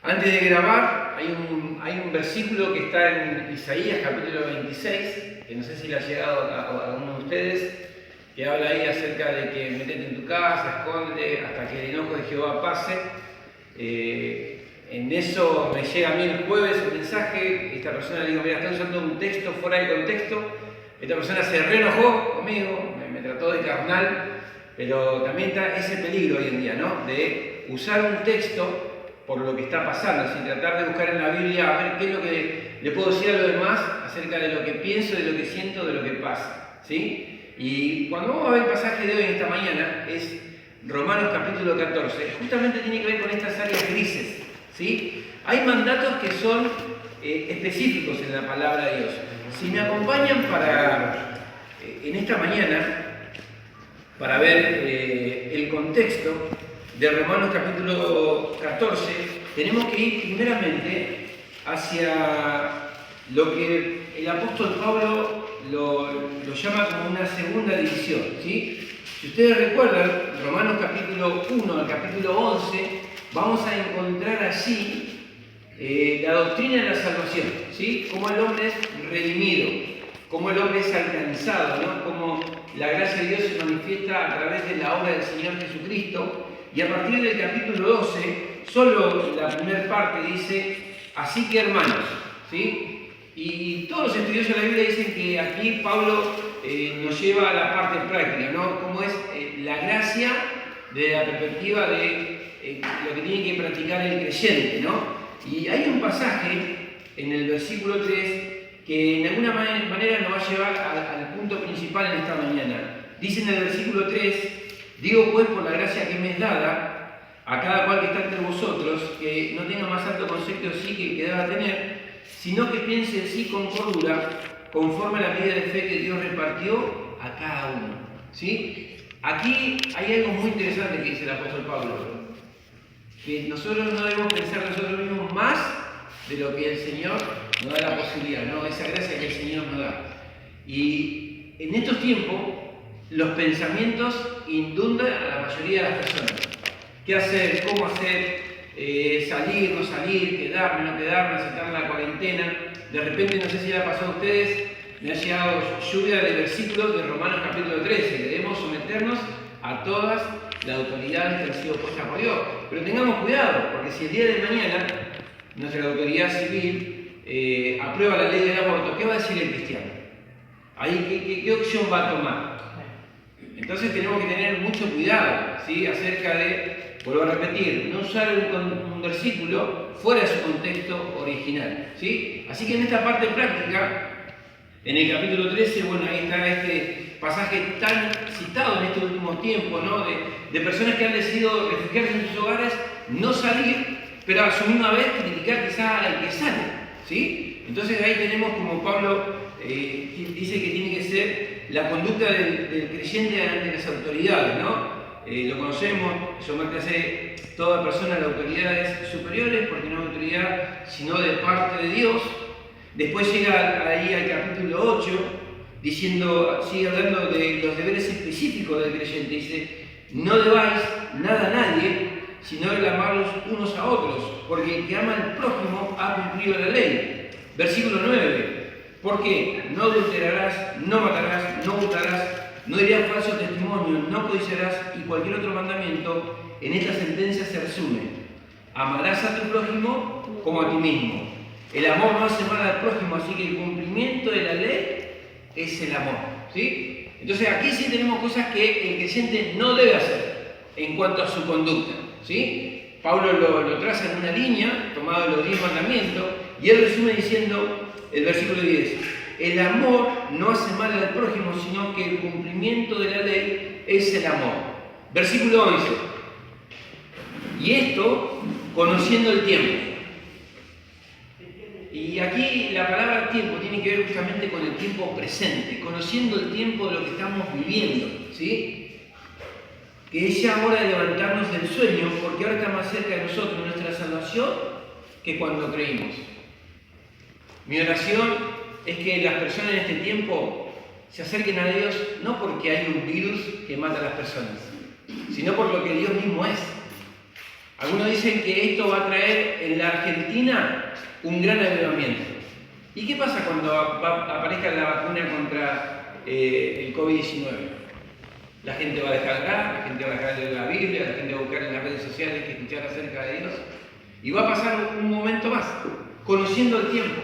Antes de grabar, hay un versículo que está en Isaías capítulo 26, que no sé si le ha llegado a alguno de ustedes, que habla ahí acerca de que metete en tu casa, escóndete hasta que el enojo de Jehová pase. En eso me llega a mí el jueves un mensaje, esta persona le digo, mira, están usando un texto fuera de contexto, esta persona se reenojó conmigo, me trató de carnal, pero también está ese peligro hoy en día, ¿no? De usar un texto por lo que está pasando, sin tratar de buscar en la Biblia a ver qué es lo que le puedo decir a los demás acerca de lo que pienso, de lo que siento, de lo que pasa, ¿sí? Y cuando vamos a ver el pasaje de hoy en esta mañana, es Romanos capítulo 14, justamente tiene que ver con estas áreas grises, ¿sí? Hay mandatos que son específicos en la palabra de Dios. Si me acompañan en esta mañana, para ver el contexto de Romanos capítulo 14, tenemos que ir primeramente hacia lo que el apóstol Pablo lo llama como una segunda división, ¿sí? Si ustedes recuerdan, Romanos capítulo 1 al capítulo 11, vamos a encontrar allí la doctrina de la salvación, ¿sí? Cómo el hombre es redimido, cómo el hombre es alcanzado, ¿no? Cómo la gracia de Dios se manifiesta a través de la obra del Señor Jesucristo. Y a partir del capítulo 12, solo la primera parte dice, así que hermanos, ¿sí? Y todos los estudiosos de la Biblia dicen que aquí Pablo nos lleva a la parte práctica, ¿no? Cómo es la gracia de la perspectiva de lo que tiene que practicar el creyente, ¿no? Y hay un pasaje en el versículo 3 que de alguna manera nos va a llevar al punto principal en esta mañana. Dice en el versículo 3, digo pues por la gracia que me es dada a cada cual que está entre vosotros, que no tenga más alto concepto de sí que el que deba tener, sino que piense en sí con cordura, conforme a la medida de fe que Dios repartió a cada uno. ¿Sí? Aquí hay algo muy interesante que dice el apóstol Pablo, que nosotros no debemos pensar nosotros mismos más de lo que el Señor nos da la posibilidad, ¿no? Esa gracia que el Señor nos da. Y en estos tiempos, los pensamientos inundan a la mayoría de las personas. ¿Qué hacer? ¿Cómo hacer? Salir, no salir, quedarme, no quedarme, aceptar la cuarentena. De repente, no sé si le ha pasado a ustedes, me ha llegado lluvia de versículos de Romanos capítulo 13. Debemos someternos a todas las autoridades que han sido puestas por Dios. Pero tengamos cuidado, porque si el día de mañana nuestra autoridad civil aprueba la ley del aborto, ¿qué va a decir el cristiano? Ahí, ¿qué opción va a tomar? Entonces tenemos que tener mucho cuidado, ¿sí? Acerca de, vuelvo a repetir, no usar un versículo fuera de su contexto original, ¿sí? Así que en esta parte práctica, en el capítulo 13, bueno, ahí está este pasaje tan citado en estos últimos tiempos, ¿no? De personas que han decidido refugiarse en sus hogares, no salir, pero a su misma vez criticar quizá al que sale, ¿sí? Entonces ahí tenemos como Pablo dice que tiene que ser la conducta del creyente ante las autoridades, ¿no? Lo conocemos, someterse toda persona a las autoridades superiores, porque no es autoridad sino de parte de Dios. Después llega ahí al capítulo 8, diciendo, sigue hablando de los deberes específicos del creyente. Dice, no debáis nada a nadie, sino el amarlos unos a otros, porque el que ama al prójimo ha cumplido la ley. Versículo 9, ¿por qué? No adulterarás, no matarás, no hurtarás, no dirás falso testimonio, no codiciarás y cualquier otro mandamiento. En esta sentencia se resume, amarás a tu prójimo como a ti mismo. El amor no hace mal al prójimo, así que el cumplimiento de la ley es el amor, ¿sí? Entonces aquí sí tenemos cosas que el creyente no debe hacer en cuanto a su conducta, ¿sí? Pablo lo traza en una línea, tomado de los 10 mandamientos, y él resume diciendo, el versículo 10, el amor no hace mal al prójimo, sino que el cumplimiento de la ley es el amor. Versículo 11, y esto conociendo el tiempo. Y aquí la palabra tiempo tiene que ver justamente con el tiempo presente, conociendo el tiempo de lo que estamos viviendo, ¿sí? Que es ya hora de levantarnos del sueño, porque ahora está más cerca de nosotros nuestra salvación que cuando creímos. Mi oración es que las personas en este tiempo se acerquen a Dios no porque hay un virus que mata a las personas, sino por lo que Dios mismo es. Algunos dicen que esto va a traer en la Argentina un gran avivamiento. ¿Y qué pasa cuando aparezca la vacuna contra el COVID-19? La gente va a dejar de orar, la gente va a dejar de leer la Biblia, la gente va a buscar en las redes sociales que escuchar acerca de Dios. Y va a pasar un momento más, conociendo el tiempo.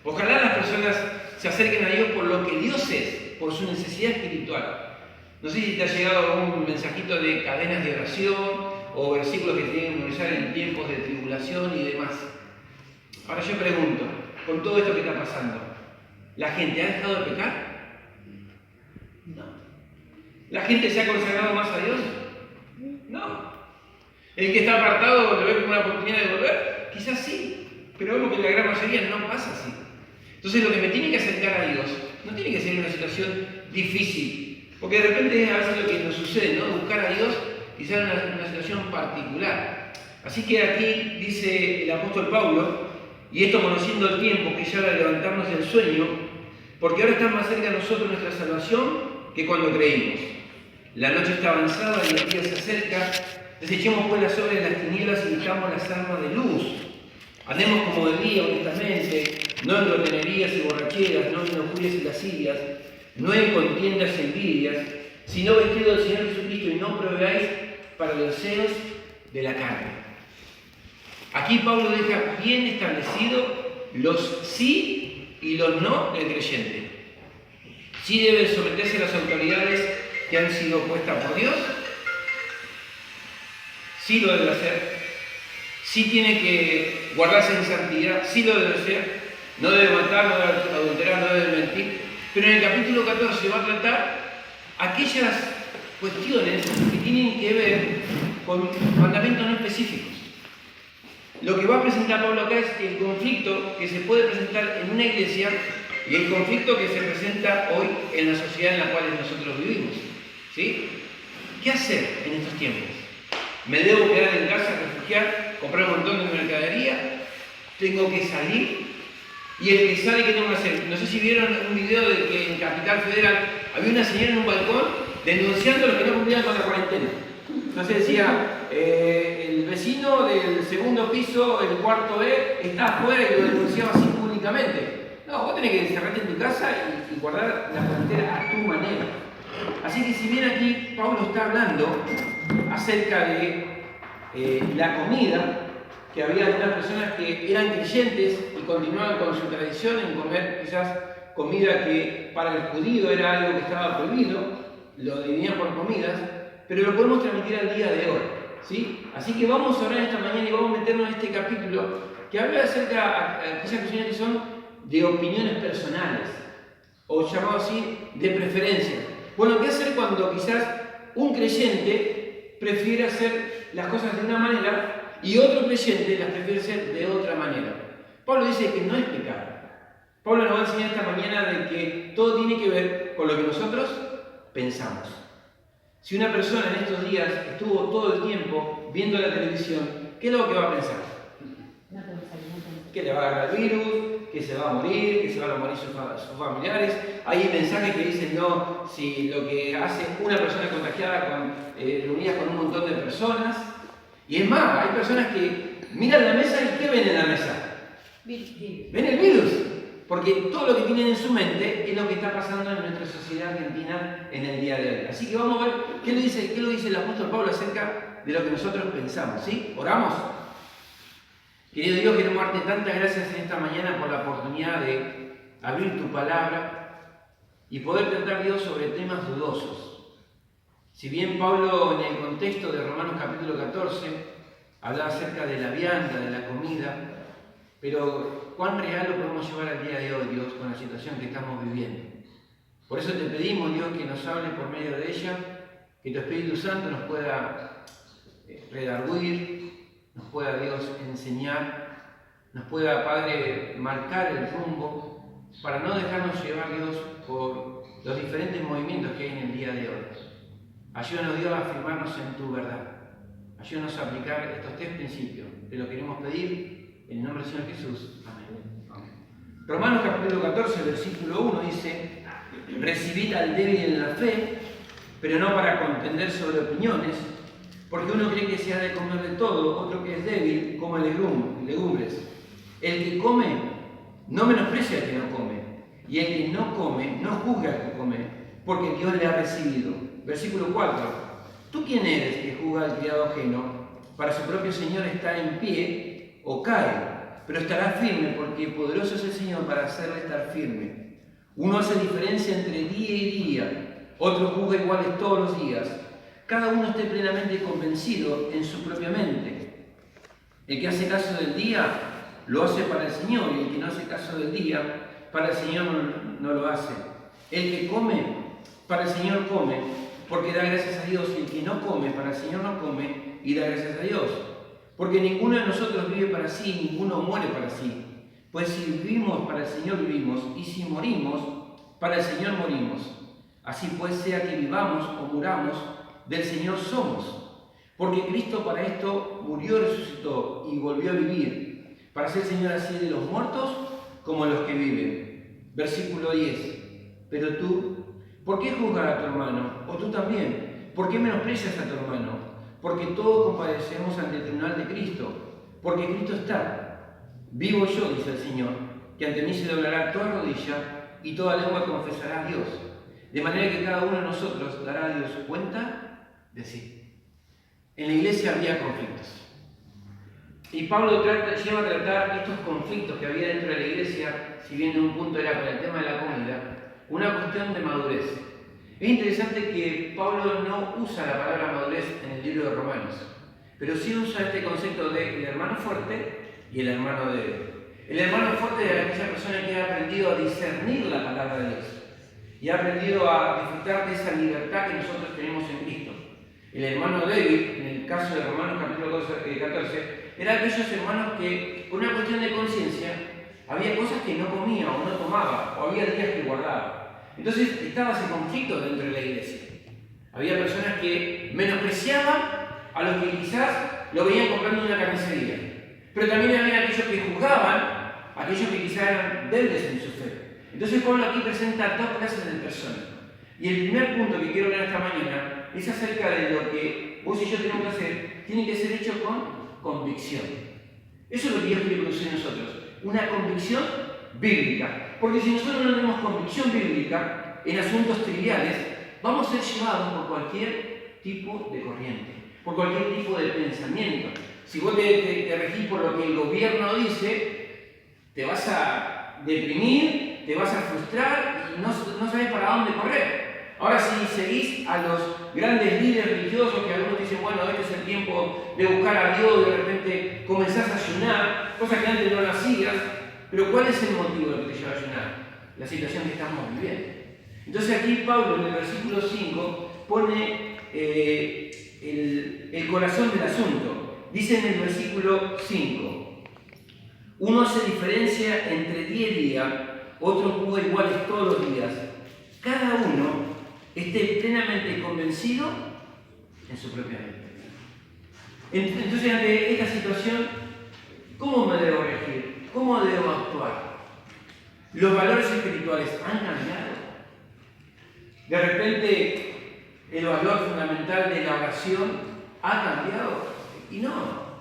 Ojalá las personas se acerquen a Dios por lo que Dios es, por su necesidad espiritual. No sé si te ha llegado un mensajito de cadenas de oración o versículos que se tienen que memorizar en tiempos de tribulación y demás. Ahora yo pregunto, con todo esto que está pasando, ¿la gente ha dejado de pecar? No. ¿La gente se ha consagrado más a Dios? No. ¿El que está apartado lo ve como una oportunidad de volver? Quizás sí, pero vemos que la gran mayoría no pasa así. Entonces lo que me tiene que acercar a Dios no tiene que ser una situación difícil, porque de repente es a veces lo que nos sucede, ¿no? Buscar a Dios quizás en una situación particular. Así que aquí dice el apóstol Pablo, y esto conociendo el tiempo, que ya era levantarnos del sueño, porque ahora está más cerca de nosotros nuestra salvación que cuando creímos. La noche está avanzada y el día se acerca. Desechemos pues las obras de las tinieblas y vistamos las armas de luz. Andemos como de día, honestamente, no en glotonerías y borracheras, no en lujurias y lascivias, no en contiendas y envidias, sino vestido del Señor Jesucristo, y no proveáis para los deseos de la carne. Aquí Pablo deja bien establecido los sí y los no del creyente. Sí debe someterse a las autoridades que han sido puestas por Dios, sí lo debe hacer, sí tiene que guardarse en santidad, sí lo debe hacer, no debe matar, no debe adulterar, no debe mentir, pero en el capítulo 14 va a tratar aquellas cuestiones que tienen que ver con mandamientos no específicos. Lo que va a presentar Pablo acá es el conflicto que se puede presentar en una iglesia y el conflicto que se presenta hoy en la sociedad en la cual nosotros vivimos. ¿Sí? ¿Qué hacer en estos tiempos? ¿Me debo quedar en casa, refugiar, comprar un montón de mercadería? ¿Tengo que salir? Y el que sale, ¿qué tengo que hacer? No sé si vieron un video de que en Capital Federal había una señora en un balcón denunciando a los que no cumplían con la cuarentena. Entonces decía, el vecino del segundo piso, el cuarto B, está afuera y lo denunciaba así públicamente. No, vos tenés que encerrarte en tu casa y guardar la cuarentena a tu manera. Así que si bien aquí Pablo está hablando acerca de la comida, que había algunas personas que eran creyentes y continuaban con su tradición en comer quizás comida que para el judío era algo que estaba prohibido, lo dividían por comidas, pero lo podemos transmitir al día de hoy, ¿sí? Así que vamos a hablar esta mañana y vamos a meternos en este capítulo que habla acerca de aquellas cuestiones que son de opiniones personales, o llamado así, de preferencia. Bueno, ¿qué hacer cuando quizás un creyente prefiere hacer las cosas de una manera y otro creyente las prefiere hacer de otra manera? Pablo dice que no es pecado. Pablo nos va a enseñar esta mañana de que todo tiene que ver con lo que nosotros pensamos. Si una persona en estos días estuvo todo el tiempo viendo la televisión, ¿qué es lo que va a pensar? Que le va a agarrar el virus, que se va a morir, que se van a morir sus familiares. Hay mensajes que dicen, no, si lo que hace una persona contagiada reunida con un montón de personas. Y es más, hay personas que miran la mesa y ¿qué ven en la mesa? Ven el virus. Porque todo lo que tienen en su mente es lo que está pasando en nuestra sociedad argentina en el día de hoy. Así que vamos a ver qué lo dice el apóstol Pablo acerca de lo que nosotros pensamos. ¿Sí? ¿Oramos? Querido Dios, queremos darte tantas gracias en esta mañana por la oportunidad de abrir tu palabra y poder tratar, Dios, sobre temas dudosos. Si bien Pablo en el contexto de Romanos capítulo 14 hablaba acerca de la vianda, de la comida, pero ¿cuán real lo podemos llevar al día de hoy, Dios, con la situación que estamos viviendo? Por eso te pedimos, Dios, que nos hable por medio de ella, que tu Espíritu Santo nos pueda redarguir, nos pueda, Dios, enseñar, nos pueda, Padre, marcar el rumbo, para no dejarnos llevar, Dios, por los diferentes movimientos que hay en el día de hoy. Ayúdanos, Dios, a afirmarnos en tu verdad. Ayúdanos a aplicar estos 3 principios. Te lo queremos pedir en el nombre del Señor Jesús. Amén. Amén. Romanos capítulo 14, versículo 1 dice: recibid al débil en la fe, pero no para contender sobre opiniones, Porque uno cree que se ha de comer de todo, otro que es débil, come legumbres. El que come no menosprecia al que no come, y el que no come no juzga al que come, porque Dios le ha recibido. Versículo 4. ¿Tú quién eres que juzga al criado ajeno? Para su propio Señor está en pie o cae, pero estará firme porque poderoso es el Señor para hacerle estar firme. Uno hace diferencia entre día y día, otro juzga iguales todos los días. Cada uno esté plenamente convencido en su propia mente. El que hace caso del día, lo hace para el Señor, y el que no hace caso del día, para el Señor no lo hace. El que come, para el Señor come, porque da gracias a Dios, y el que no come, para el Señor no come, y da gracias a Dios. Porque ninguno de nosotros vive para sí, ninguno muere para sí. Pues si vivimos, para el Señor vivimos, y si morimos, para el Señor morimos. Así pues, sea que vivamos o muramos, del Señor somos. Porque Cristo para esto murió, resucitó y volvió a vivir, para ser Señor así de los muertos como de los que viven. Versículo 10. Pero tú, ¿por qué juzgas a tu hermano? O tú también, ¿por qué menosprecias a tu hermano? Porque todos comparecemos ante el tribunal de Cristo, porque Cristo está. Vivo yo, dice el Señor, que ante mí se doblará toda rodilla y toda lengua confesará a Dios. De manera que cada uno de nosotros dará a Dios cuenta de sí. En la iglesia había conflictos. Y Pablo lleva a tratar estos conflictos que había dentro de la iglesia, si bien en un punto era con el tema de la comida, una cuestión de madurez. Es interesante que Pablo no usa la palabra madurez en el libro de Romanos, pero sí usa este concepto de el hermano fuerte y el hermano débil. El hermano fuerte es aquella persona que ha aprendido a discernir la palabra de Dios y ha aprendido a disfrutar de esa libertad que nosotros tenemos en Cristo. El hermano débil, en el caso de Romanos capítulo 14, era aquellos hermanos que, por una cuestión de conciencia, había cosas que no comía o no tomaba, o había días que guardaba. Entonces estaba ese conflicto dentro de la iglesia. Había personas que menospreciaban a los que quizás lo veían comprando en una carnicería. Pero también había aquellos que juzgaban, aquellos que quizás eran débiles en su fe. Entonces Pablo aquí presenta dos clases de personas. Y el primer punto que quiero hablar esta mañana es acerca de lo que vos y yo tenemos que hacer. Tiene que ser hecho con convicción. Eso es lo que Dios quiere producir en nosotros. Una convicción bíblica. Porque si nosotros no tenemos convicción bíblica en asuntos triviales, vamos a ser llevados por cualquier tipo de corriente, por cualquier tipo de pensamiento. Si vos te regís por lo que el gobierno dice, te vas a deprimir, te vas a frustrar y no sabes para dónde correr. Ahora, si seguís a los grandes líderes religiosos que algunos dicen, bueno, este es el tiempo de buscar a Dios, de repente comenzás a ayunar, cosa que antes no lo hacías, pero ¿cuál es el motivo de que te lleva a ayunar? La situación que estamos viviendo. Entonces aquí Pablo en el versículo 5 pone el corazón del asunto. Dice en el versículo 5, uno hace diferencia entre día y día, otro juzga iguales todos los días. Cada uno esté plenamente convencido en su propia mente. Entonces, ante esta situación, ¿cómo me debo regir? ¿Cómo debo actuar? ¿Los valores espirituales han cambiado? De repente, el valor fundamental de la oración ha cambiado. Y no,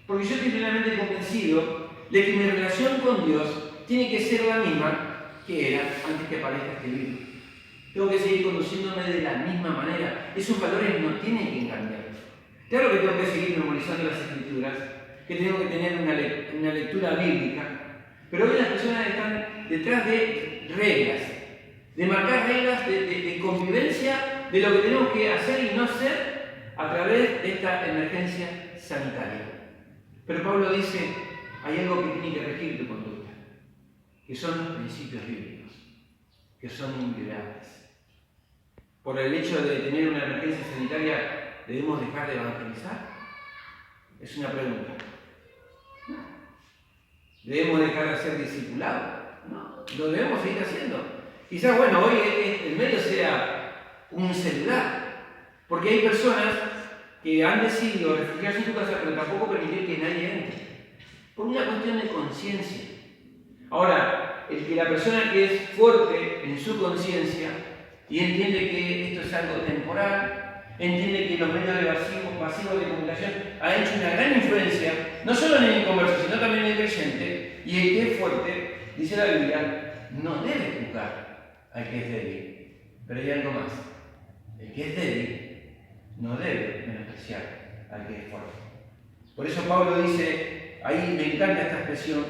porque yo estoy plenamente convencido de que mi relación con Dios tiene que ser la misma que era antes que aparezca este libro. Tengo que seguir conduciéndome de la misma manera. Esos valores no tienen que cambiar. Claro que tengo que seguir memorizando las Escrituras, que tengo que tener una lectura bíblica, pero hoy las personas están detrás de reglas, de marcar reglas de convivencia, de lo que tenemos que hacer y no hacer a través de esta emergencia sanitaria. Pero Pablo dice, hay algo que tiene que regir tu conducta, que son los principios bíblicos, que son inviolables. Por el hecho de tener una emergencia sanitaria, ¿debemos dejar de evangelizar? Es una pregunta. No. ¿Debemos dejar de ser discipulados? No, lo debemos seguir haciendo. Quizás, bueno, hoy el medio sea un celular, porque hay personas que han decidido refugiarse en su casa, pero tampoco permitir que nadie entre, por una cuestión de conciencia. Ahora, la persona que es fuerte en su conciencia y entiende que esto es algo temporal, entiende que los medios masivos de comunicación han hecho una gran influencia, no solo en el inconverso, sino también en el creyente, y el que es fuerte, dice la Biblia, no debe juzgar al que es débil. Pero hay algo más. El que es débil no debe menospreciar al que es fuerte. Por eso Pablo dice, ahí me encanta esta expresión,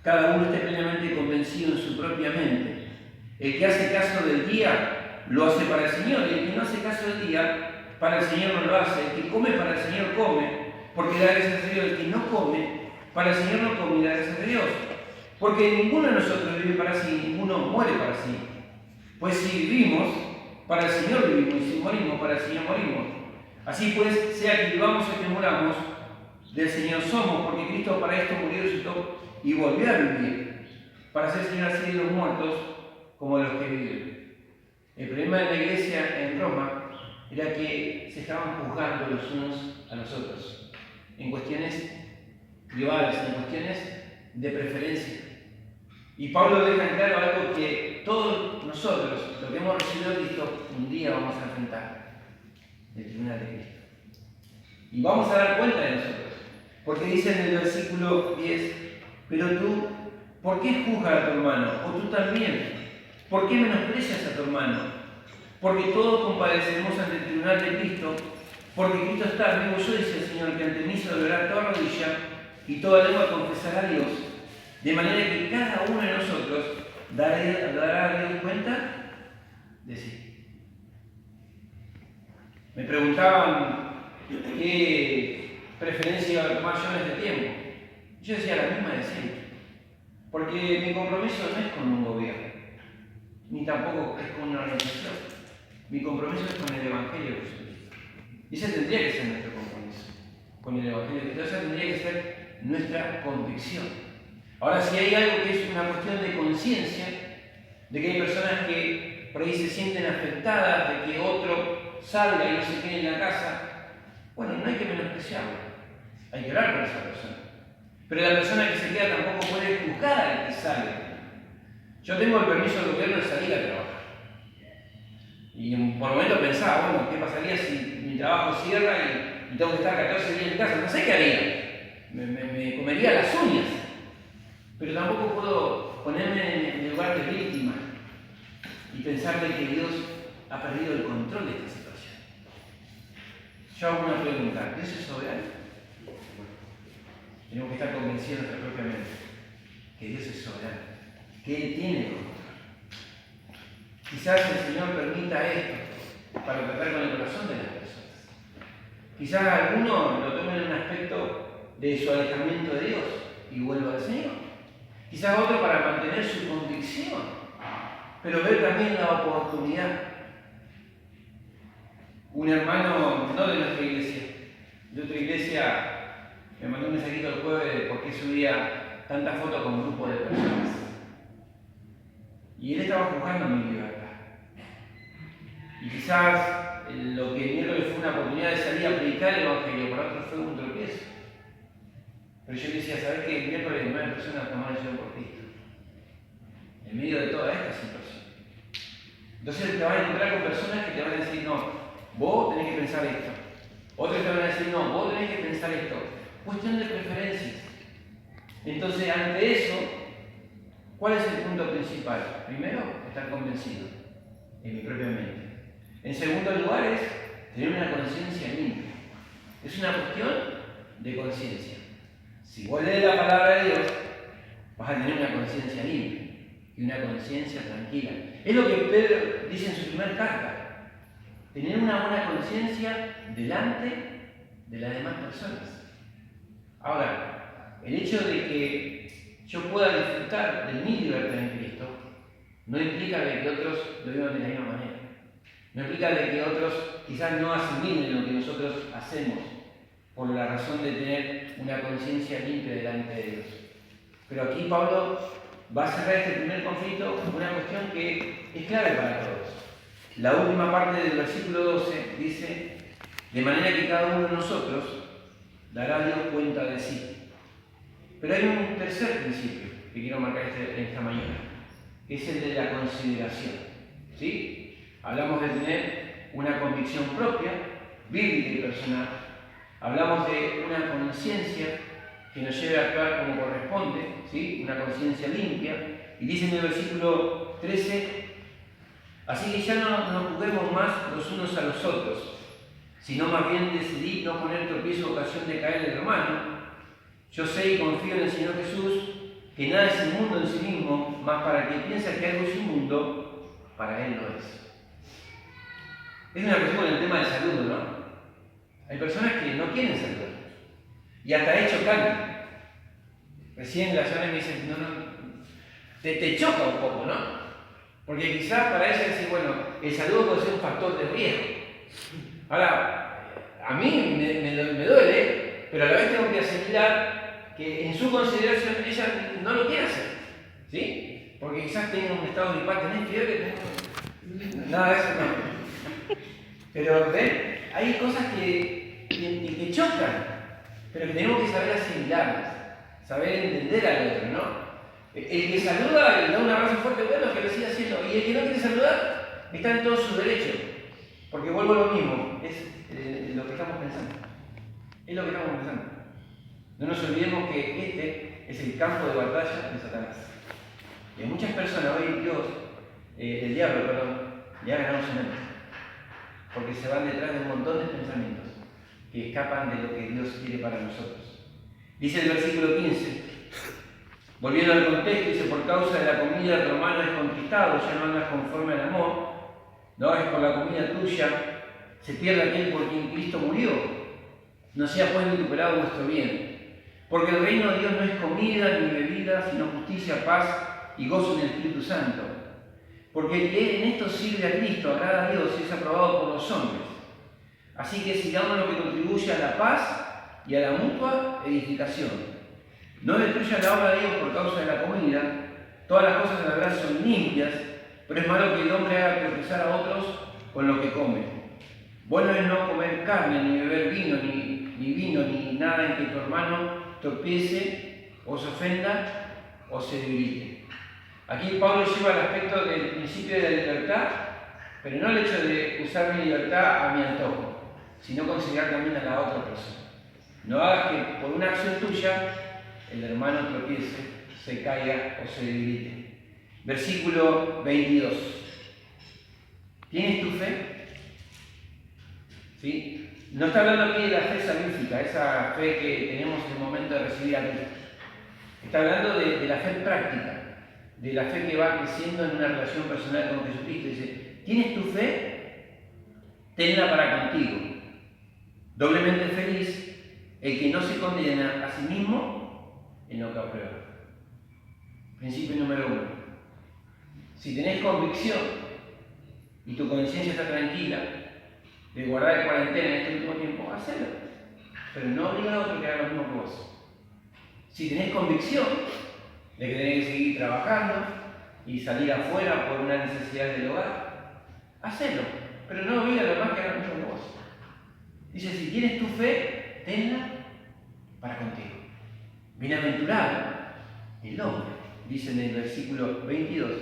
cada uno esté plenamente convencido en su propia mente. El que hace caso del día, lo hace para el Señor, y el que no hace caso del día, para el Señor no lo hace. El que come para el Señor come, porque da gracias a Dios. El que no come, para el Señor no come y da gracias a Dios. Porque ninguno de nosotros vive para sí, ninguno muere para sí. Pues si vivimos, para el Señor vivimos, y si morimos, para el Señor morimos. Así pues, sea que vivamos o que muramos, del Señor somos, porque Cristo para esto murió, resucitó y volvió a vivir, para ser Señor así de los muertos como de los que viven. El problema de la iglesia en Roma era que se estaban juzgando los unos a los otros, en cuestiones privadas, en cuestiones de preferencia. Y Pablo deja en claro algo que todos nosotros, lo que hemos recibido de Cristo, un día vamos a enfrentar, el tribunal de Cristo. Y vamos a dar cuenta de nosotros. Porque dice en el versículo 10, pero tú, ¿por qué juzgas a tu hermano? O tú también, ¿por qué menosprecias a tu hermano? Porque todos compadeceremos ante el tribunal de Cristo, porque Cristo está vivo yo, dice el Señor, que ante mí se doblará toda rodilla y toda lengua confesará a Dios, de manera que cada uno de nosotros dará a Dios cuenta de sí. Me preguntaban qué preferencia iba a tomar yo en este tiempo. Yo decía la misma de siempre. Porque mi compromiso no es con un gobierno, ni tampoco es con una organización. Mi compromiso es con el Evangelio de Jesucristo. Y ese tendría que ser nuestro compromiso, con el Evangelio de Cristo. Esa tendría que ser nuestra convicción. Ahora, si hay algo que es una cuestión de conciencia, de que hay personas que por ahí se sienten afectadas, de que otro salga y no se quede en la casa, bueno, no hay que menospreciarlo. Hay que orar por esa persona. Pero la persona que se queda tampoco puede juzgar al que sale. Yo tengo el permiso del gobierno de salir a trabajar. Y por momento pensaba, bueno, ¿qué pasaría si mi trabajo cierra y tengo que estar 14 días en casa? No sé qué haría. Me comería las uñas. Pero tampoco puedo ponerme en el lugar de víctima y pensar de que Dios ha perdido el control de esta situación. Yo hago una pregunta, ¿Dios es soberano? Tenemos que estar convencidos de nuestra propia mente que Dios es soberano, que Él tiene el control. Quizás el Señor permita esto para tratar con el corazón de las personas. Quizás alguno lo tome en un aspecto de su alejamiento de Dios y vuelva al Señor. Quizás otro para mantener su convicción, pero ver también la oportunidad. Un hermano, no de nuestra iglesia, de otra iglesia, me mandó un mensajito el jueves de por qué subía tantas fotos con grupos de personas. Y él estaba juzgando mi libertad. Y quizás lo que el miércoles fue una oportunidad de salir a predicar el Evangelio, para otros fue un tropiezo. Pero yo decía, ¿sabes que el miércoles 9 personas tomaron el Señor por Cristo? En medio de toda esta situación. Entonces te vas a encontrar con personas que te van a decir, no, vos tenés que pensar esto. Otros te van a decir, no, vos tenés que pensar esto. Cuestión de preferencias. Entonces, ante eso, ¿cuál es el punto principal? Primero, estar convencido en mi propia mente. En segundo lugar, es tener una conciencia limpia. Es una cuestión de conciencia. Si vos lees la palabra de Dios, vas a tener una conciencia limpia y una conciencia tranquila. Es lo que Pedro dice en su primera carta. Tener una buena conciencia delante de las demás personas. Ahora, el hecho de que yo pueda disfrutar de mi libertad en Cristo no implica de que otros lo vivan de la misma manera. No implica de que otros quizás no asimilen lo que nosotros hacemos por la razón de tener una conciencia limpia delante de Dios. Pero aquí Pablo va a cerrar este primer conflicto con una cuestión que es clave para todos. La última parte del versículo 12 dice, de manera que cada uno de nosotros dará a Dios cuenta de sí. Pero hay un tercer principio que quiero marcar esta mañana, que es el de la consideración. ¿Sí? Hablamos de tener una convicción propia, bíblica y personal. Hablamos de una conciencia que nos lleve a actuar como corresponde, ¿sí? Una conciencia limpia. Y dice en el versículo 13, así que ya no nos juzguemos más los unos a los otros, sino más bien decidid no poner tropiezo o ocasión de caer el hermano. Yo sé y confío en el Señor Jesús, que nada es inmundo en sí mismo, mas para el que piensa que algo es inmundo, para él no es. Es una cuestión con el tema del saludo, ¿no? Hay personas que no quieren saludar. Y hasta he chocante. Recién la señora me dice, te choca un poco, ¿no? Porque quizás para ella decir, bueno, el saludo puede ser un factor de riesgo. Ahora, a mí me duele, pero a la vez tengo que asimilar que en su consideración ella no lo quiere hacer. ¿Sí? Porque quizás tenga un estado de impacto, ¿tenés fiebre? Nada de eso no. Pero ven, hay cosas que chocan, pero que tenemos que saber asimilarlas, saber entender al otro, ¿no? El que saluda y da un abrazo fuerte, bueno, que lo siga haciendo. Y el que no quiere saludar, está en todo su derecho. Porque vuelvo a lo mismo, es lo que estamos pensando. Es lo que estamos pensando. No nos olvidemos que este es el campo de batalla de Satanás. Y a muchas personas hoy el diablo, le ha ganado su mente. Porque se van detrás de un montón de pensamientos que escapan de lo que Dios quiere para nosotros. Dice el versículo 15, volviendo al contexto, dice, por causa de la comida tu hermano es conquistado, ya no andas conforme al amor, no es por la comida tuya, se pierde aquel por quien Cristo murió, no sea pues vituperado vuestro bien. Porque el reino de Dios no es comida ni bebida, sino justicia, paz y gozo en el Espíritu Santo. Porque el que en esto sirve a Cristo, agrada a Dios y es aprobado por los hombres. Así que sigamos lo que contribuye a la paz y a la mutua edificación. No destruya la obra de Dios por causa de la comida. Todas las cosas de la verdad son limpias, pero es malo que el hombre haga tropezar a otros con lo que come. Bueno es no comer carne, ni beber vino, ni nada en que tu hermano tropiece, o se ofenda, o se debilite. Aquí Pablo lleva el aspecto del principio de la libertad, pero no el hecho de usar mi libertad a mi antojo, sino considerar también a la otra persona. No hagas que por una acción tuya el hermano tropiece, se caiga o se debilite. Versículo 22. ¿Tienes tu fe? ¿Sí? No está hablando aquí de la fe salvífica, esa fe que tenemos en el momento de recibir a Cristo. Está hablando de la fe práctica, de la fe que va creciendo en una relación personal con Jesucristo. Dice, ¿tienes tu fe? Tenla para contigo. Doblemente feliz el que no se condena a sí mismo en lo que aprueba. Principio número 1. Si tenés convicción y tu conciencia está tranquila de guardar cuarentena en este último tiempo, hacelo. Pero no obliga a otro que haga lo mismo que vos. Si tenés convicción de que tenés que seguir trabajando y salir afuera por una necesidad del hogar, hacelo. Pero no obliga a los demás que hagan lo mismo que vos. Dice, si tienes tu fe, tenla para contigo. Bienaventurado el hombre, dice en el versículo 22,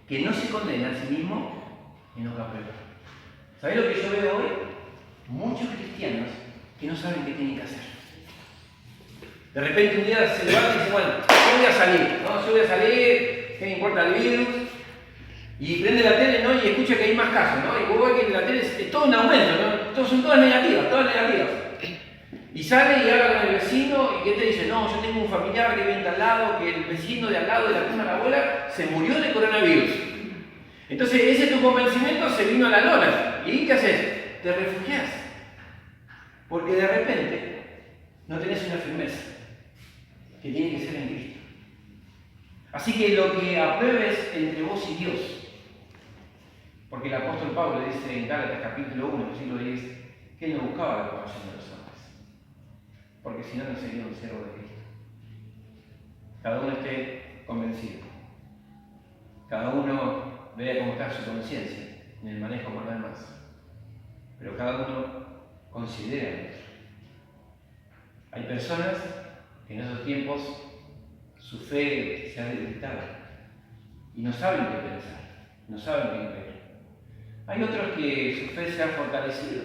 que no se condena a sí mismo en lo que aprueba. ¿Sabés lo que yo veo hoy? Muchos cristianos que no saben qué tienen que hacer. De repente un día se levanta y dice, bueno, yo voy a salir, ¿no? Yo voy a salir, ¿qué me importa el virus? Y prende la tele, ¿no? Y escucha que hay más casos, ¿no? Y vos ves que la tele es todo un aumento, ¿no? Son todas negativas, todas negativas. Y sale y habla con el vecino y ¿qué te dice? No, yo tengo un familiar que vive al lado, que el vecino de al lado de la cuna de la abuela se murió de coronavirus. Entonces ese tu convencimiento se vino a la lona. ¿Y qué haces? Te refugias. Porque de repente no tenés una firmeza que tiene que ser en Cristo. Así que lo que apruebes entre vos y Dios. Porque el apóstol Pablo dice en Gálatas capítulo 1, versículo 10, que él no buscaba la aprobación de los hombres. Porque si no, no sería un siervo de Cristo. Cada uno esté convencido. Cada uno vea cómo está su conciencia en el manejo por lo demás. Pero cada uno considera eso. Hay personas que en esos tiempos su fe se ha debilitado y no saben qué pensar, no saben qué creer. Hay otros que su fe se ha fortalecido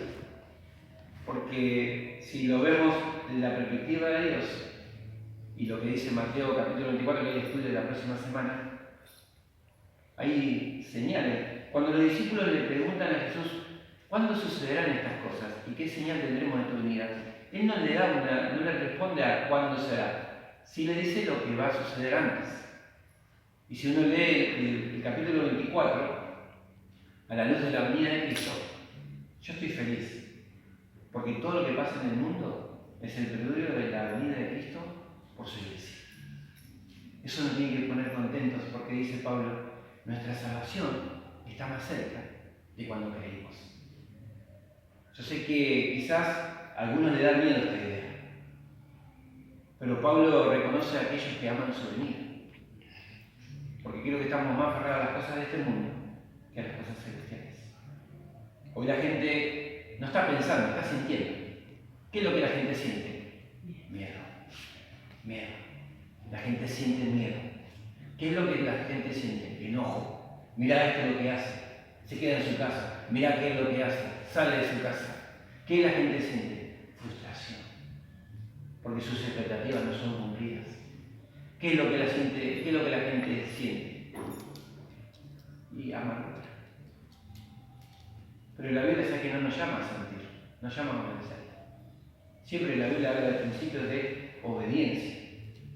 Porque si lo vemos desde la perspectiva de Dios, y lo que dice Mateo capítulo 24, que hay estudio de la próxima semana, hay señales. Cuando los discípulos le preguntan a Jesús, ¿cuándo sucederán estas cosas? ¿Y qué señal tendremos de tu venida? Él no le responde a cuándo será, sí le dice lo que va a suceder antes. Y si uno lee el capítulo 24, a la luz de la venida de Cristo, yo estoy feliz. Porque todo lo que pasa en el mundo es el preludio de la venida de Cristo por su iglesia. Eso nos tiene que poner contentos porque dice Pablo, nuestra salvación está más cerca de cuando creímos. Yo sé que quizás a algunos le da miedo esta idea, pero Pablo reconoce a aquellos que aman su venida. Porque creo que estamos más aferrados a las cosas de este mundo que a las cosas celestiales. Hoy la gente no está pensando, está sintiendo. ¿Qué es lo que la gente siente? Miedo. Miedo. La gente siente miedo. ¿Qué es lo que la gente siente? Enojo. Mirá esto lo que hace. Se queda en su casa. Mirá qué es lo que hace. Sale de su casa. ¿Qué la gente siente? Frustración. Porque sus expectativas no son cumplidas. ¿Qué es lo que la gente siente? Y amargura. Pero la Biblia sabe que no nos llama a sentir, nos llama a obedecer. Siempre la Biblia habla del principio de obediencia.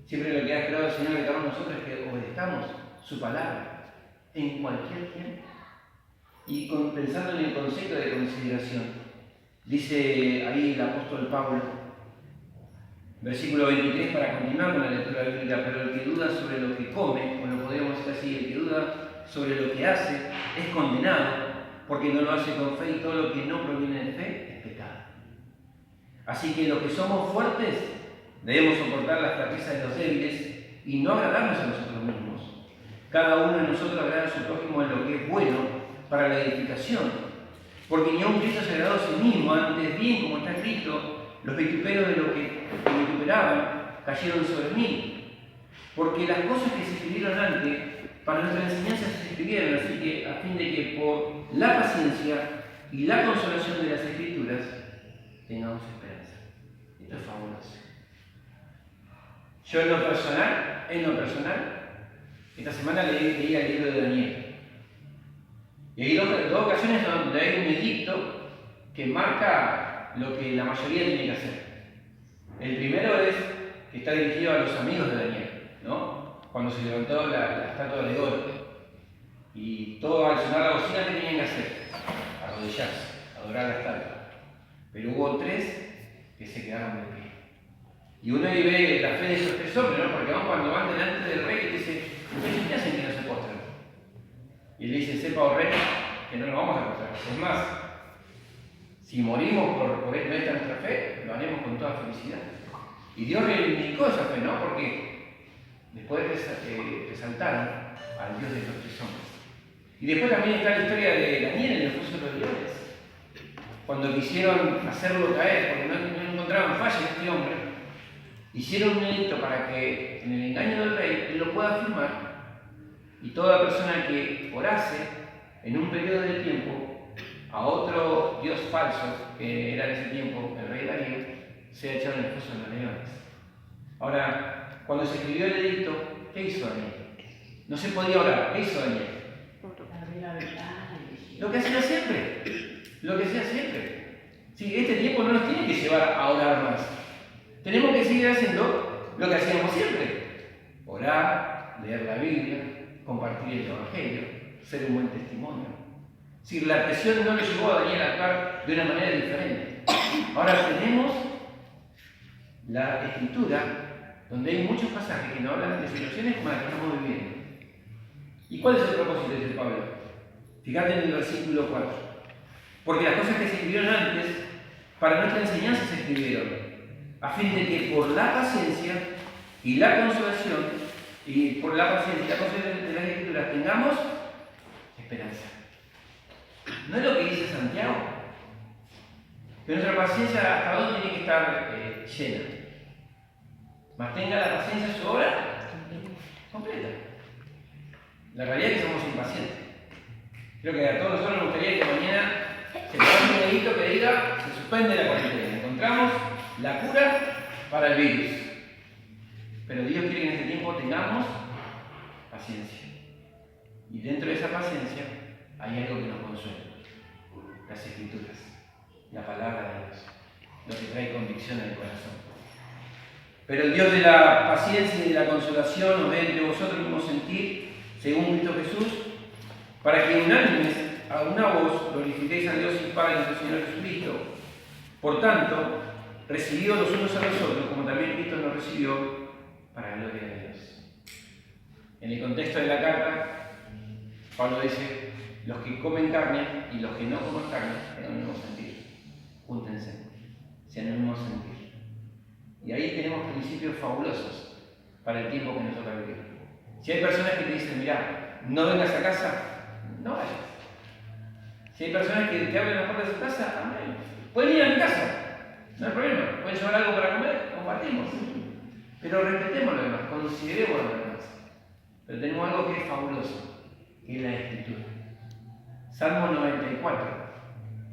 Siempre lo que ha esperado el Señor de cada uno de nosotros es que obedezcamos su palabra en cualquier tiempo. Y pensando en el concepto de consideración, dice ahí el apóstol Pablo, versículo 23, para continuar con la lectura bíblica, pero el que duda sobre lo que come, o lo podríamos decir así, el que duda sobre lo que hace, es condenado, porque no lo hace con fe y todo lo que no proviene de fe es pecado. Así que los que somos fuertes debemos soportar las flaquezas de los débiles y no agradarnos a nosotros mismos. Cada uno de nosotros agrada a su prójimo en lo que es bueno para la edificación. Porque ni aun Cristo se agradó a sí mismo, antes bien, como está escrito, los vituperios de lo que vituperaban cayeron sobre mí. Porque las cosas que se escribieron antes, para nuestra enseñanza se escribieron, así que a fin de que por la paciencia y la consolación de las Escrituras tengamos esperanza. Esto es fabuloso. Yo en lo personal, esta semana leía el libro de Daniel. Y hay dos ocasiones donde hay un edicto que marca lo que la mayoría tiene que hacer. El primero es que está dirigido a los amigos de Daniel, ¿no? Cuando se levantó la estatua de oro. Y todos al sonar la bocina, ¿qué tenían que hacer? Arrodillarse, adorar la estatua. Pero hubo 3 que se quedaron de pie. Y uno ahí ve la fe de esos 3 hombres, ¿no? Porque aún cuando van delante del rey, dice, ¿ustedes qué hacen que no se postran? Y él dice, sepa, oh rey, que no nos vamos a postrar. Es más, si morimos por esta nuestra fe, lo haremos con toda felicidad. Y Dios reivindicó esa fe, ¿no? Porque después resaltaron al Dios de los 3 hombres. Y después también está la historia de Daniel en el foso de los leones. Cuando quisieron hacerlo caer, porque no encontraban falla en este hombre, hicieron un edicto para que en el engaño del rey él lo pueda firmar, y toda persona que orase en un periodo de tiempo a otro dios falso, que era en ese tiempo el rey Darío, sea echado en el foso de los leones. Ahora, cuando se escribió el edicto, ¿qué hizo Daniel? No se podía orar. ¿Qué hizo Daniel? Lo que hacía siempre. Sí, este tiempo no nos tiene que llevar a orar más. Tenemos que seguir haciendo lo que hacíamos siempre. Orar, leer la Biblia, compartir el Evangelio, ser un buen testimonio. Si la presión no le llevó a Daniel a actuar de una manera diferente. Ahora tenemos la Escritura, donde hay muchos pasajes que nos hablan de situaciones como las que estamos viviendo. ¿Y cuál es el propósito de Pablo? Fíjate en el versículo 4. Porque las cosas que se escribieron antes, para nuestra enseñanza se escribieron, a fin de que por la paciencia y la consolación, de las Escrituras tengamos esperanza. ¿No es lo que dice Santiago? Que nuestra paciencia hasta dónde tiene que estar llena. Mantenga la paciencia su obra completa. La realidad es que somos impacientes. Creo que a todos nosotros nos gustaría que mañana se levante un edicto que diga, se suspende la cuarentena. Encontramos la cura para el virus. Pero Dios quiere que en este tiempo tengamos paciencia. Y dentro de esa paciencia hay algo que nos consuela. Las Escrituras, la palabra de Dios, lo que trae convicción al corazón. Pero el Dios de la paciencia y de la consolación os dé entre vosotros el mismo sentir, según Cristo Jesús, para que unánimes a una voz glorifiquéis a Dios y Padre de nuestro Señor Jesucristo. Por tanto, recibidos los unos a los otros, como también Cristo nos recibió, para la gloria de Dios. En el contexto de la carta, Pablo dice, los que comen carne y los que no comen carne, tengan el mismo sentir. Júntense, sean el mismo sentir. Y ahí tenemos principios fabulosos para el tiempo que nos toca vivir. Si hay personas que te dicen, mirá, no vengas a casa, no vayas. Si hay personas que te abren la puerta de su casa, amén. Pueden ir a mi casa, no hay problema. Pueden llevar algo para comer, compartimos. Pero respetemos lo demás, consideremos lo demás. Pero tenemos algo que es fabuloso, que es la Escritura. Salmo 94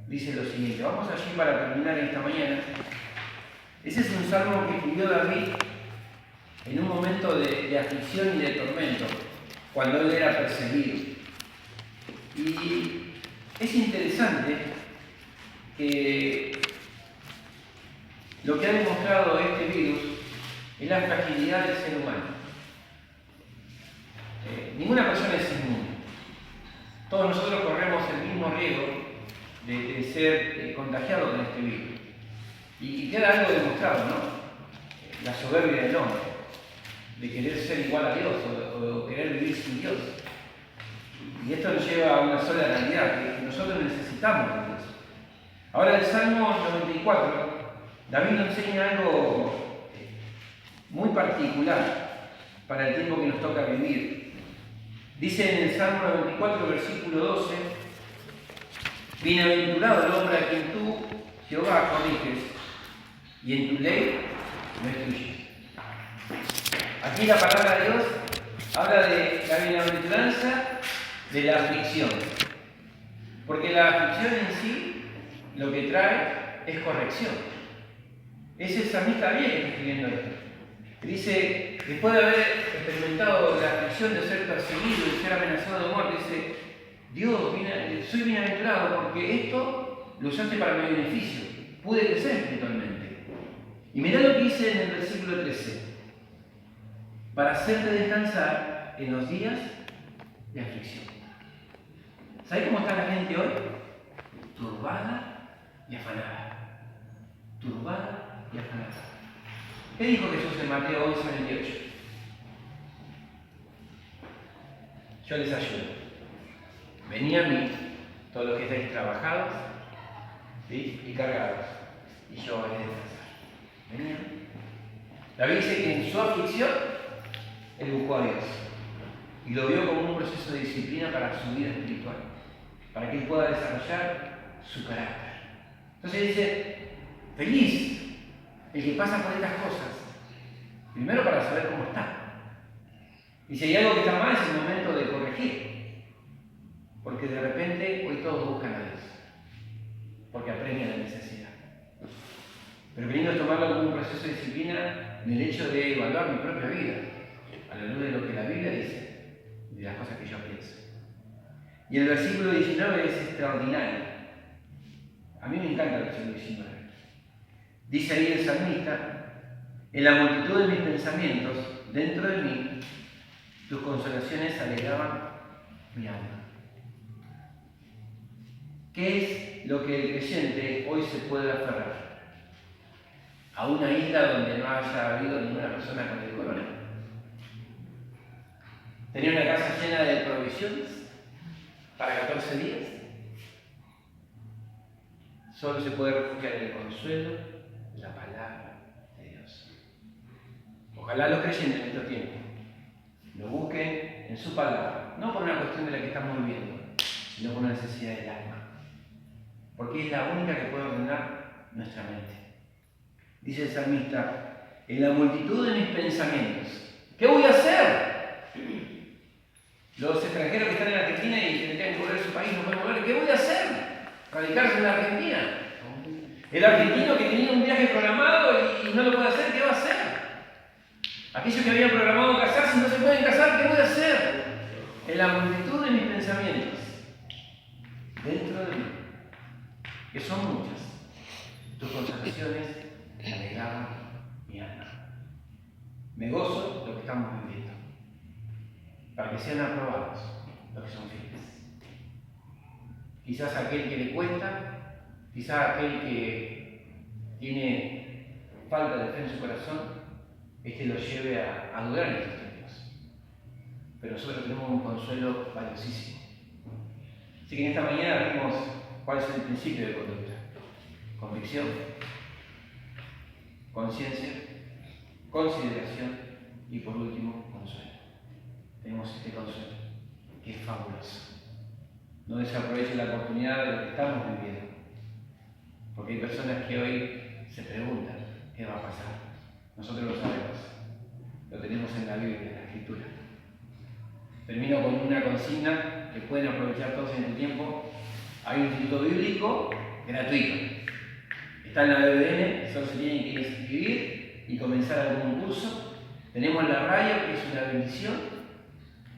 dice lo siguiente. Vamos allí para terminar esta mañana. Ese es un salmo que escribió David en un momento de aflicción y de tormento, cuando él era perseguido. Y es interesante que lo que ha demostrado este virus es la fragilidad del ser humano. Ninguna persona es inmune. Todos nosotros corremos el mismo riesgo de ser contagiados con este virus. Y queda algo demostrado, ¿no? La soberbia del hombre, de querer ser igual a Dios o querer vivir sin Dios. Y esto nos lleva a una sola realidad, que nosotros necesitamos de Dios. Ahora, el Salmo 94, David nos enseña algo muy particular para el tiempo que nos toca vivir. Dice en el Salmo 94, versículo 12, bienaventurado el hombre a quien tú, Jehová, corriges, y en tu ley no excluyes. Aquí la palabra de Dios habla de la bienaventuranza de la aflicción. Porque la aflicción en sí lo que trae es corrección. Es el salmista bien que está escribiendo esto. Dice, después de haber experimentado la aflicción de ser perseguido y ser amenazado de muerte, dice, Dios, soy bienaventurado porque esto lo usaste para mi beneficio. Pude crecer espiritualmente. Y mirá lo que dice en el versículo 13. Para hacerte descansar en los días de aflicción. ¿Sabes cómo está la gente hoy? Turbada y afanada. Turbada y afanada. ¿Qué dijo Jesús en Mateo 11, 28? Yo les ayudo. Venid a mí, todos los que estáis trabajados, ¿sí?, y cargados, y yo haré descansar. Venid a mí. David dice que en su aflicción, él buscó a Dios. Y lo vio como un proceso de disciplina para su vida espiritual, para que él pueda desarrollar su carácter. Entonces dice, feliz el que pasa por estas cosas, primero para saber cómo está. Y si hay algo que está mal, es el momento de corregir. Porque de repente hoy todos buscan a Dios, porque apremian la necesidad. Pero queriendo tomarlo como un proceso de disciplina en el hecho de evaluar mi propia vida, a la luz de lo que la Biblia dice, de las cosas que yo pienso. Y el versículo 19 es extraordinario. A mí me encanta el versículo 19. Dice ahí el salmista, en la multitud de mis pensamientos, dentro de mí, tus consolaciones alegraban mi alma. ¿Qué es lo que el creyente hoy se puede aferrar? ¿A una isla donde no haya habido ninguna persona con el corona? ¿Tener una casa llena de provisiones para 14 días? Solo se puede refugiar en el consuelo de la palabra de Dios. Ojalá los creyentes en estos tiempos lo busquen en su palabra, no por una cuestión de la que estamos viviendo, sino por una necesidad del alma. Porque es la única que puede ordenar nuestra mente. Dice el salmista, en la multitud de mis pensamientos, ¿qué voy a hacer? Los extranjeros que están en Argentina y que tienen que volver a su país no pueden volver, ¿qué voy a hacer? ¿Radicarse en la Argentina? El argentino que tenía un viaje programado y no lo puede hacer, ¿qué va a hacer? Aquellos que habían programado casarse y no se pueden casar, ¿qué voy a hacer? En la multitud de mis pensamientos, dentro de mí, que son muchas, tus consolaciones me alegraban mi alma. Me gozo de lo que estamos viviendo, para que sean aprobados los que son fieles. Quizás aquel que le cuesta, quizás aquel que tiene falta de fe en su corazón, lo lleve a dudar en estos tiempos. Pero nosotros tenemos un consuelo valiosísimo. Así que en esta mañana vimos cuál es el principio de conducta. Convicción, conciencia, consideración y por último, consuelo. Tenemos este consuelo, que es fabuloso. No desaprovechen la oportunidad de lo que estamos viviendo. Porque hay personas que hoy se preguntan, ¿qué va a pasar? Nosotros lo sabemos. Lo tenemos en la Biblia, en la Escritura. Termino con una consigna que pueden aprovechar todos en el tiempo. Hay un instituto bíblico gratuito. Está en la BBN, solo se tienen que inscribir y comenzar algún curso. Tenemos la radio, que es una bendición,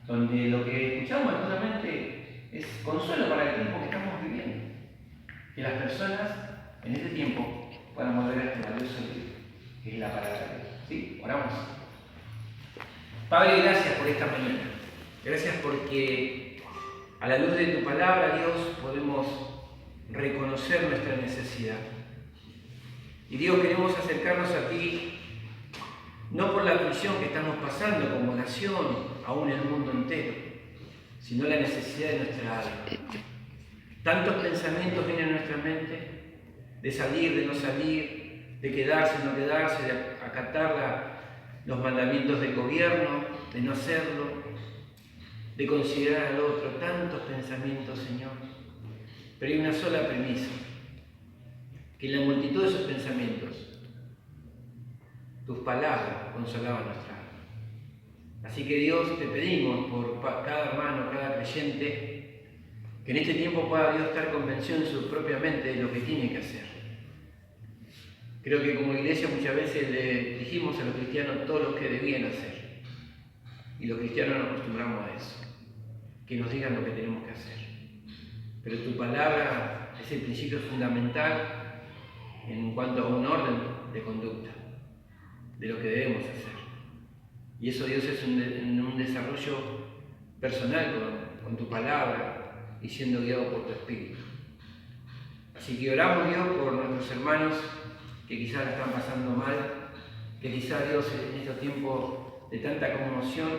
donde lo que escuchamos justamente es consuelo para el tiempo que estamos viviendo. Que las personas en este tiempo puedan volver a este valioso libro, que es la palabra de Dios. ¿Sí? Oramos. Padre, gracias por esta mañana. Gracias porque a la luz de tu palabra, Dios, podemos reconocer nuestra necesidad. Y Dios, queremos acercarnos a ti, no por la aflicción que estamos pasando como nación, aún el mundo entero, sino la necesidad de nuestra alma. Tantos pensamientos vienen a nuestra mente, de salir, de no salir, de quedarse, no quedarse, de acatar los mandamientos del gobierno, de no hacerlo, de considerar al otro. Tantos pensamientos, Señor. Pero hay una sola premisa, que en la multitud de esos pensamientos, tus palabras consolaban nuestra alma. Así que Dios, te pedimos por cada hermano, cada creyente, que en este tiempo pueda Dios estar convencido en su propia mente de lo que tiene que hacer. Creo que como iglesia muchas veces le dijimos a los cristianos todo lo que debían hacer. Y los cristianos nos acostumbramos a eso, que nos digan lo que tenemos que hacer. Pero tu palabra es el principio fundamental en cuanto a un orden de conducta, de lo que debemos hacer. Y eso, Dios, es un desarrollo personal con tu palabra y siendo guiado por tu Espíritu. Así que oramos, Dios, por nuestros hermanos que quizás la están pasando mal, que quizás, Dios, en estos tiempos de tanta conmoción,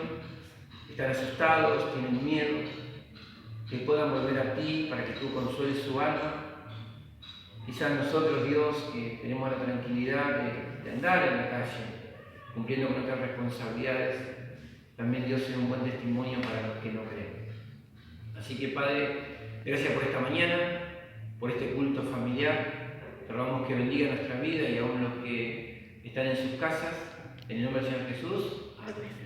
están asustados, tienen miedo, que puedan volver a ti para que tú consueles su alma. Quizás nosotros, Dios, que tenemos la tranquilidad de andar en la calle, cumpliendo con nuestras responsabilidades, también Dios sea un buen testimonio para los que no creen. Así que, Padre, gracias por esta mañana, por este culto familiar. Te rogamos que bendiga nuestra vida y aún los que están en sus casas. En el nombre del Señor Jesús. Amén.